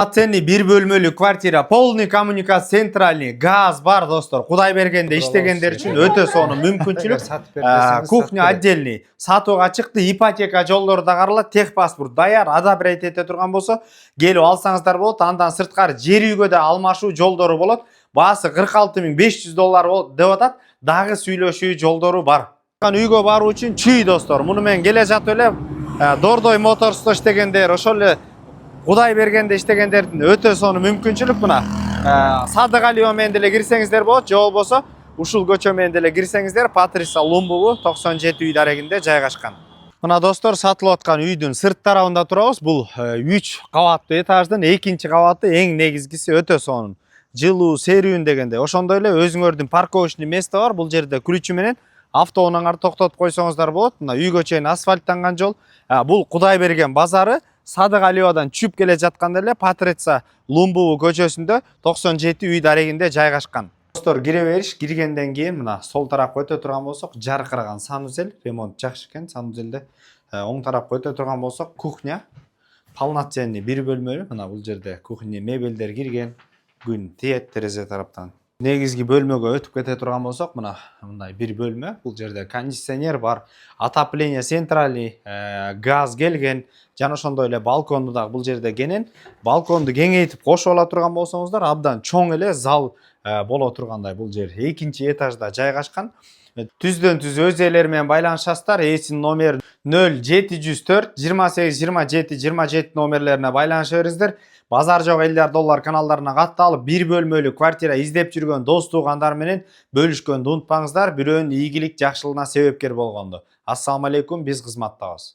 Полноценный bir bölmölүү квартира, полный коммуникация, центральный, gaz бар достор. Кудай бергенде иштегендер үчүн өтө сонун мүмкүнчүлүк. Кухня отдельный. Сатууга чыкты, ипотека жолдору да каралат, техпаспорт даяр, одобрять эте турган болсо, келип алсаңыздар болот. Андан сырткары жер үйгө да алмашуу жолдору болот. Баасы $46.500 деп атат. Дагы сүйлөшүү жолдору бар. Үйгө баруу үчүн чүй достор. Муну мен келе жатып эле Дордой Моторсто иштегендер, ошол эле Кудай бергенде иштегендердин өтө сонун мүмкүнчүлүк мына. Садык Алиева менен деле кирсеңиздер болот, же болбосо ушул көчө менен деле кирсеңиздер Патриса Лумбубу 97 үй дарегинде жайгашкан. Мына достор, сатылып аткан үйдүн сырт тарабында турабыз. Бул 3 кабаттуу этаждын 2-чи кабаты, эң негизгиси өтө сонун. Жылуу, серүүн дегенде. Ошондой эле өзүңөрдүн парковочный место бар. Бул жерде ключу менен автоунааңарды токтотуп койсоңуздар болот. Мына үйгө чейин асфальттанган жол. Бул Кудай берген базары. Садык Алиевадан чүп келе жатканда эле Патрица Лумбубу көчөсүндө 97 үй дарегинде жайгашкан. Достор, кире бериш, киргенден кийин мына сол тарапка өтө турган болсок, жаркыраган санузел, ремонт жакшы экен санузелде. Оң тарапка өтө турган болсок, кухня полноценный bir бөлмөлүү. Мына бул жерде кухня мебелдер кирген, күн тиет терезе тараптан. Негизги бөлмөгө өтүп кете турган болсок, мына мындай bir бөлмө. Бул жерде кондиционер бар, отопление центральный, газ келген, жана ошондой эле балконду дагы бул жерде кенен. Балконду кеңейтип кошуп ала турган болсоңуздар, абдан чоң эле зал боло тургандай. Бул жер 2-чи этажда жайгашкан. Түздөн түз өз ээлери менен байланышасыздар. Эсин номер 0704 28 27 27 номерлерине байланыша бериңиздер. Базар жок элдер доллар каналдарына катталып, bir бөлмөлүү квартира издеп жүргөн дос туугандар менен бөлүшкөндү унутпаңыздар. Бирөөнүн ийгилик, жакшылыгына себепкер болгонду. Ассаламу алейкум, биз кызматтабыз.